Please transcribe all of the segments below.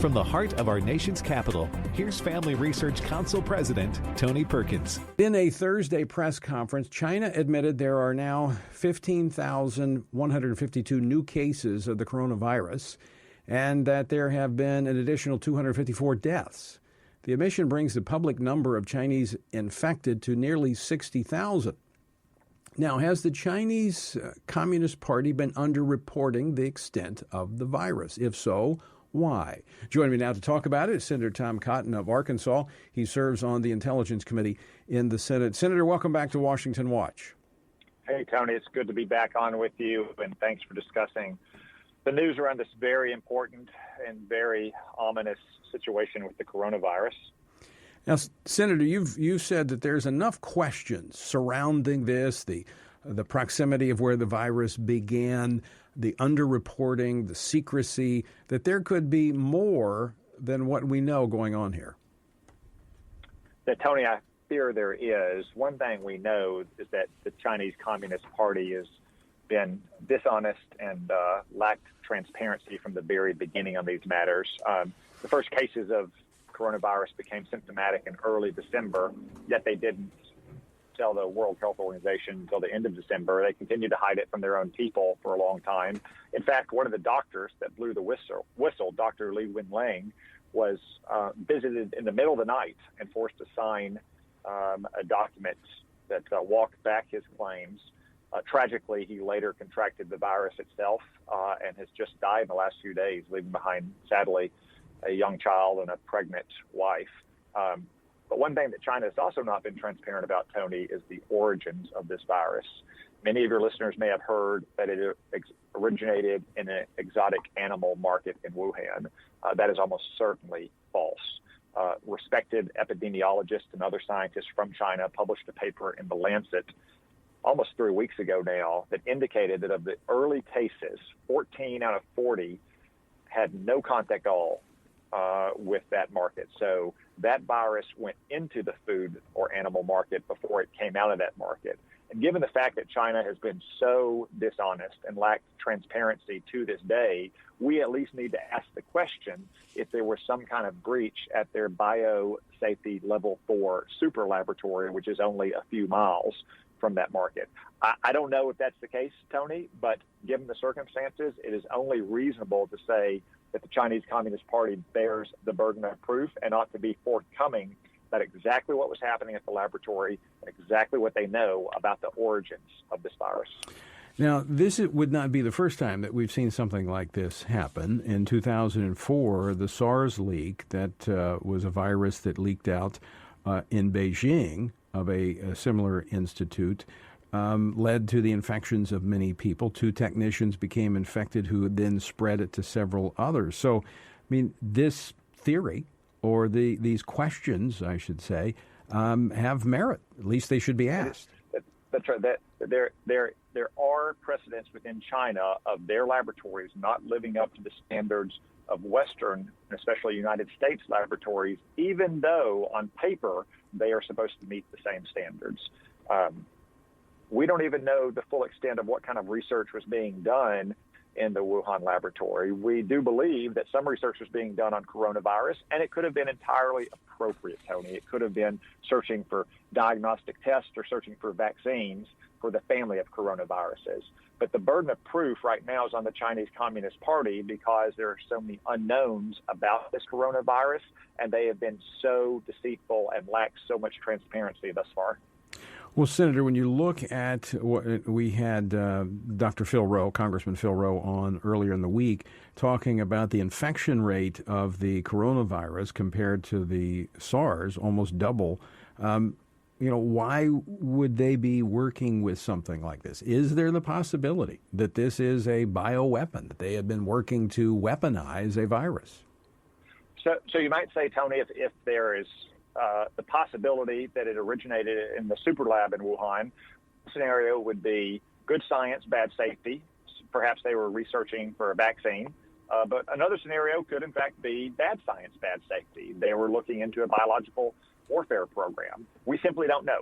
From the heart of our nation's capital, here's Family Research Council President Tony Perkins. In a Thursday press conference, China admitted there are now 15,152 new cases of the coronavirus and that there have been an additional 254 deaths. The admission brings the public number of Chinese infected to nearly 60,000. Now, has the Chinese Communist Party been underreporting the extent of the virus? If so, why? Joining me now to talk about it is Senator Tom Cotton of Arkansas. He serves on the Intelligence Committee in the Senate. Senator, welcome back to Washington Watch. Hey, Tony, it's good to be back on with you, and thanks for discussing the news around this very important and very ominous situation with the coronavirus. Now, Senator, you've said that there's enough questions surrounding this, the proximity of where the virus began, the underreporting, the secrecy, that there could be more than what we know going on here. Tony, I fear there is. One thing we know is that the Chinese Communist Party has been dishonest and lacked transparency from the very beginning on these matters. The first cases of coronavirus became symptomatic in early December, yet they didn't tell the World Health Organization until the end of December. They continued to hide it from their own people for a long time. In fact, one of the doctors that blew the whistle, Dr. Li Wenliang, was visited in the middle of the night and forced to sign a document that walked back his claims. Tragically, he later contracted the virus itself and has just died in the last few days, leaving behind, sadly, a young child and a pregnant wife. But one thing that China has also not been transparent about, Tony, is the origins of this virus. Many of your listeners may have heard that it originated in an exotic animal market in Wuhan. That is almost certainly false. Respected epidemiologists and other scientists from China published a paper in The Lancet almost 3 weeks ago now that indicated that of the early cases, 14 out of 40 had no contact at all with that market. So that virus went into the food or animal market before it came out of that market. And given the fact that China has been so dishonest and lacked transparency to this day, we at least need to ask the question if there was some kind of breach at their biosafety level 4 super laboratory, which is only a few miles from that market. I don't know if that's the case, Tony, but given the circumstances, it is only reasonable to say that the Chinese Communist Party bears the burden of proof and ought to be forthcoming about exactly what was happening at the laboratory and exactly what they know about the origins of this virus. Now, this would not be the first time that we've seen something like this happen. In 2004, the SARS leak, that was a virus that leaked out in Beijing of a similar institute, led to the infections of many people. 2 technicians became infected who then spread it to several others. So, I mean, this theory, or these questions, I should say, have merit. At least they should be asked. That's right. There are precedents within China of their laboratories not living up to the standards of Western, and especially United States laboratories, even though on paper they are supposed to meet the same standards. We don't even know the full extent of what kind of research was being done in the Wuhan laboratory. We do believe that some research was being done on coronavirus, and it could have been entirely appropriate, Tony. It could have been searching for diagnostic tests or searching for vaccines for the family of coronaviruses. But the burden of proof right now is on the Chinese Communist Party because there are so many unknowns about this coronavirus, and they have been so deceitful and lack so much transparency thus far. Well, Senator, when you look at what we had Dr. Phil Rowe, Congressman Phil Rowe, on earlier in the week, talking about the infection rate of the coronavirus compared to the SARS, almost double. Why would they be working with something like this? Is there the possibility that this is a bioweapon, that they have been working to weaponize a virus? So you might say, Tony, if there is the possibility that it originated in the super lab in Wuhan, the scenario would be good science, bad safety. Perhaps they were researching for a vaccine. But another scenario could, in fact, be bad science, bad safety. They were looking into a biological warfare program. We simply don't know.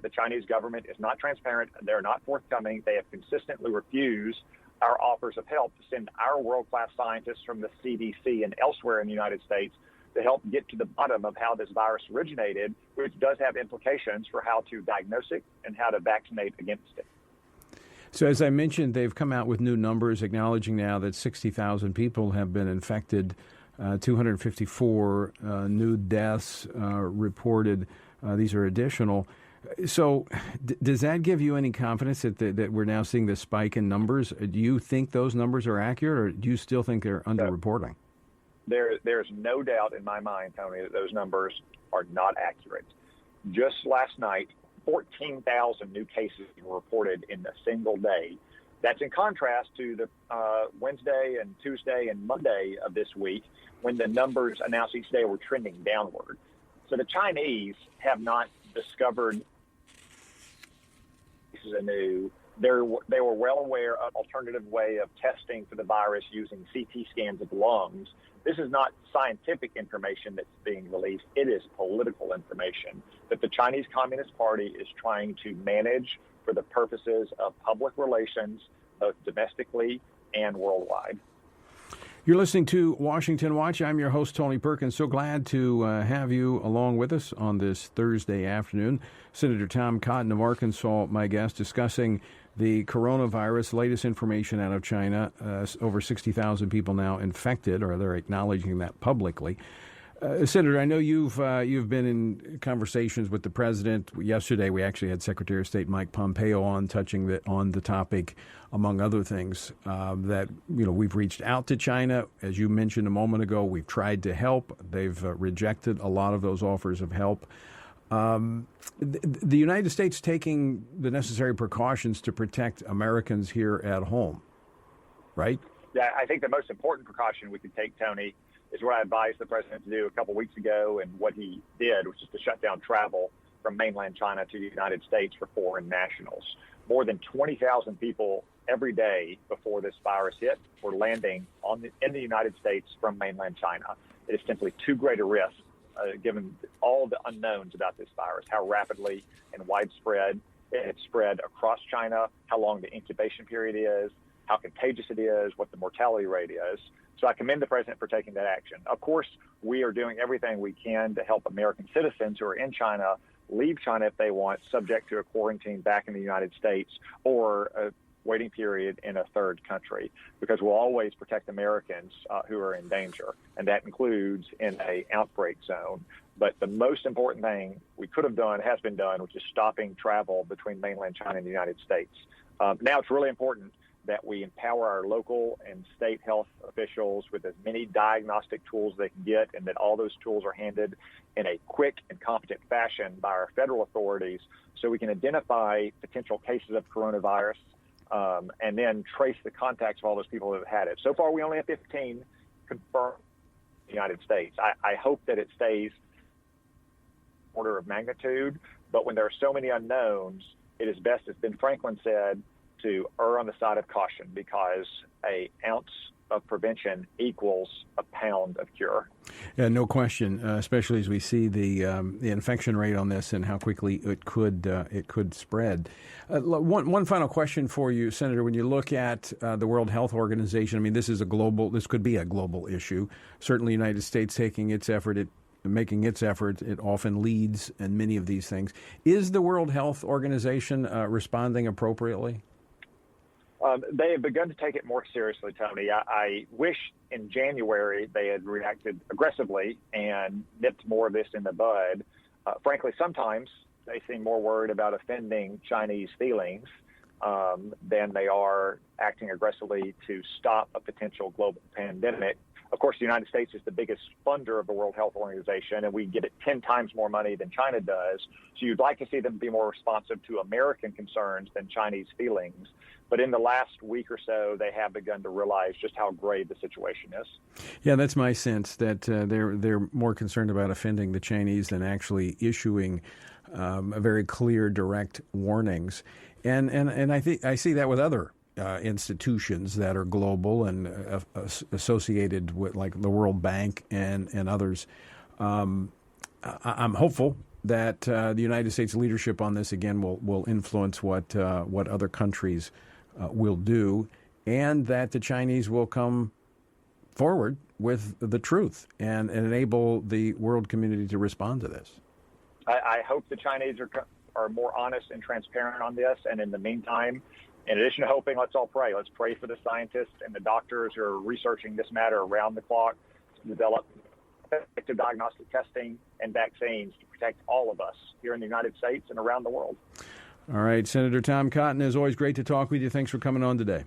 The Chinese government is not transparent. They're not forthcoming. They have consistently refused our offers of help to send our world-class scientists from the CDC and elsewhere in the United States to help get to the bottom of how this virus originated, which does have implications for how to diagnose it and how to vaccinate against it. So as I mentioned, they've come out with new numbers acknowledging now that 60,000 people have been infected, 254 new deaths reported. These are additional. So does that give you any confidence that we're now seeing this spike in numbers? Do you think those numbers are accurate, or do you still think they're underreporting? There's no doubt in my mind, Tony, that those numbers are not accurate. Just last night, 14,000 new cases were reported in a single day. That's in contrast to the Wednesday and Tuesday and Monday of this week, when the numbers announced each day were trending downward. So the Chinese have not discovered this is anew. They were well aware of alternative way of testing for the virus using CT scans of lungs. This is not scientific information that's being released. It is political information that the Chinese Communist Party is trying to manage for the purposes of public relations, both domestically and worldwide. You're listening to Washington Watch. I'm your host, Tony Perkins. So glad to have you along with us on this Thursday afternoon. Senator Tom Cotton of Arkansas, my guest, discussing the coronavirus, latest information out of China. Over 60,000 people now infected, or they're acknowledging that publicly. Senator, I know you've been in conversations with the president. Yesterday, we actually had Secretary of State Mike Pompeo on, touching on the topic, among other things, that we've reached out to China. As you mentioned a moment ago, we've tried to help. They've rejected a lot of those offers of help. The United States taking the necessary precautions to protect Americans here at home, right? Yeah, I think the most important precaution we could take, Tony, is what I advised the president to do a couple weeks ago, and what he did, which is to shut down travel from mainland China to the United States for foreign nationals. More than 20,000 people every day before this virus hit were landing in the United States from mainland China. It is simply too great a risk, given all the unknowns about this virus, how rapidly and widespread it's spread across China, how long the incubation period is, how contagious it is, what the mortality rate is. So I commend the president for taking that action. Of course, we are doing everything we can to help American citizens who are in China leave China if they want, subject to a quarantine back in the United States or a waiting period in a third country, because we'll always protect Americans who are in danger, and that includes in an outbreak zone. But the most important thing we could have done has been done, which is stopping travel between mainland China and the United States. Now it's really important that we empower our local and state health officials with as many diagnostic tools they can get, and that all those tools are handled in a quick and competent fashion by our federal authorities, so we can identify potential cases of coronavirus and then trace the contacts of all those people that have had it. So far, we only have 15 confirmed in the United States. I hope that it stays order of magnitude, but when there are so many unknowns, it is best, as Ben Franklin said, to err on the side of caution, because an ounce of prevention equals a pound of cure. Yeah, no question, especially as we see the infection rate on this and how quickly it could spread. One final question for you, Senator. When you look at the World Health Organization, I mean, this could be a global issue. Certainly, the United States making its effort, it often leads in many of these things. Is the World Health Organization responding appropriately? They have begun to take it more seriously, Tony. I wish in January they had reacted aggressively and nipped more of this in the bud. Frankly, sometimes they seem more worried about offending Chinese feelings than they are acting aggressively to stop a potential global pandemic. Of course, the United States is the biggest funder of the World Health Organization, and we get it 10 times more money than China does. So you'd like to see them be more responsive to American concerns than Chinese feelings. But in the last week or so, they have begun to realize just how grave the situation is. Yeah, that's my sense, that they're more concerned about offending the Chinese than actually issuing very clear, direct warnings. And I see that with other institutions that are global and associated with, like the World Bank and others. I'm hopeful that the United States leadership on this again will influence what other countries will do. and that the Chinese will come forward with the truth and enable the world community to respond to this. I hope the Chinese are more honest and transparent on this. And in the meantime, in addition to hoping, let's all pray. Let's pray for the scientists and the doctors who are researching this matter around the clock to develop effective diagnostic testing and vaccines to protect all of us here in the United States and around the world. All right, Senator Tom Cotton, as always, great to talk with you. Thanks for coming on today.